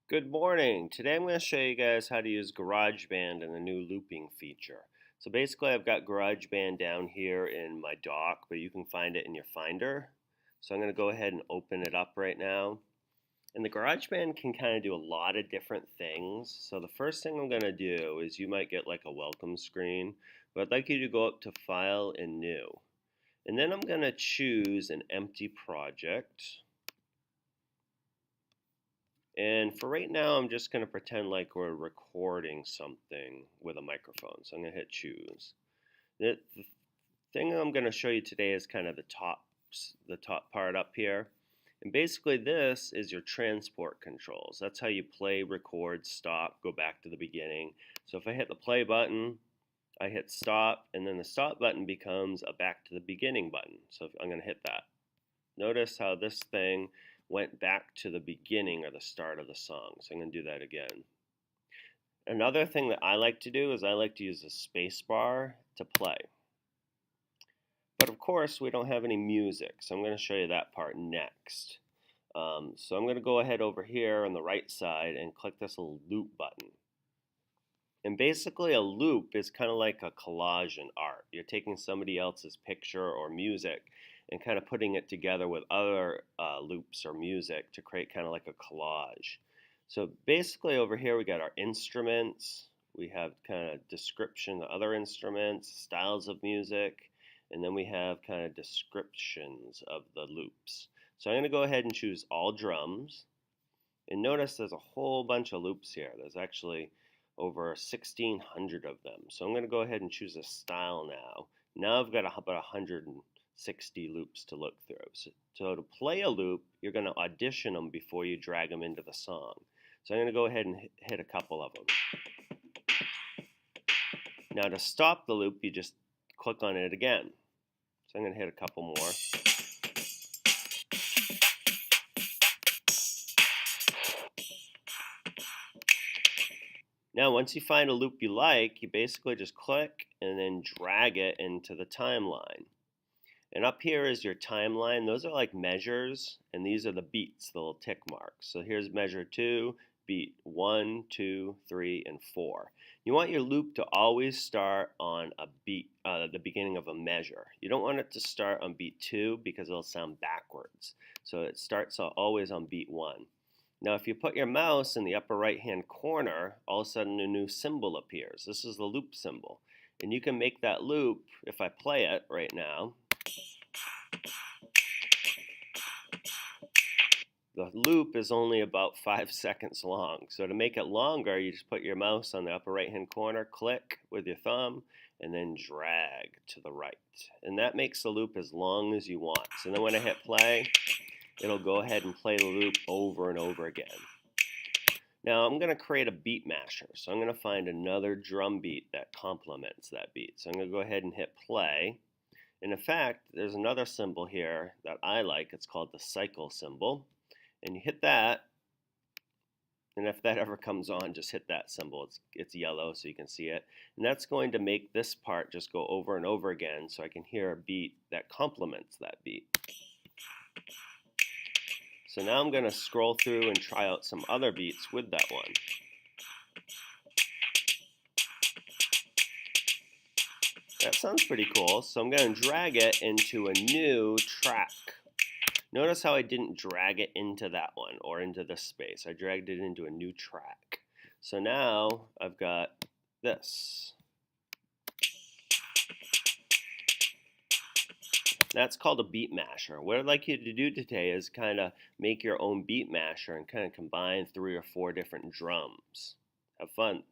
Good morning. Today I'm going to show you guys how to use GarageBand and the new looping feature. So basically I've got GarageBand down here in my dock, but you can find it in your Finder. So I'm going to go ahead and open it up right now. And the GarageBand can kind of do a lot of different things. So the first thing I'm going to do is you might get like a welcome screen, but I'd like you to go up to File and New. And then I'm going to choose an empty project. And for right now, I'm just going to pretend like we're recording something with a microphone. So I'm going to hit choose. The thing I'm going to show you today is kind of the top part up here. And basically this is your transport controls. That's how you play, record, stop, go back to the beginning. So if I hit the play button, I hit stop, and then the stop button becomes a back to the beginning button. So I'm going to hit that. Notice how this thing went back to the beginning or the start of the song. So I'm going to do that again. Another thing that I like to do is I like to use the space bar to play. But of course, we don't have any music, so I'm going to show you that part next. So I'm going to go ahead over here on the right side and click this little loop button. And basically a loop is kind of like a collage in art. You're taking somebody else's picture or music and kind of putting it together with other loops or music to create kind of like a collage. So basically over here we got our instruments, we have kind of description of other instruments, styles of music, and then we have kind of descriptions of the loops. So I'm going to go ahead and choose all drums. And notice there's a whole bunch of loops here. There's actually over 1,600 of them. So I'm going to go ahead and choose a style now. Now I've got about 160 loops to look through. So to play a loop, you're going to audition them before you drag them into the song. So I'm going to go ahead and hit a couple of them. Now to stop the loop, you just click on it again. So I'm going to hit a couple more. Now once you find a loop you like, you basically just click and then drag it into the timeline. And up here is your timeline. Those are like measures, and these are the beats, the little tick marks. So here's measure 2, beat 1, 2, 3, and 4. You want your loop to always start on a beat, the beginning of a measure. You don't want it to start on beat 2 because it'll sound backwards. So it starts always on beat 1. Now if you put your mouse in the upper right hand corner, all of a sudden a new symbol appears. This is the loop symbol. And you can make that loop, if I play it right now, the loop is only about 5 seconds long. So to make it longer, you just put your mouse on the upper right hand corner, click with your thumb, and then drag to the right. And that makes the loop as long as you want. So then when I hit play, it'll go ahead and play the loop over and over again. Now I'm going to create a beat masher. So I'm going to find another drum beat that complements that beat. So I'm going to go ahead and hit play. And in fact, there's another symbol here that I like. It's called the cycle symbol. And you hit that, and if that ever comes on, just hit that symbol. It's yellow so you can see it. And that's going to make this part just go over and over again so I can hear a beat that complements that beat. So now I'm going to scroll through and try out some other beats with that one. That sounds pretty cool, so I'm going to drag it into a new track. Notice how I didn't drag it into that one or into this space. I dragged it into a new track. So now I've got this. That's called a beat masher. What I'd like you to do today is kind of make your own beat masher and kind of combine 3 or 4 different drums. Have fun.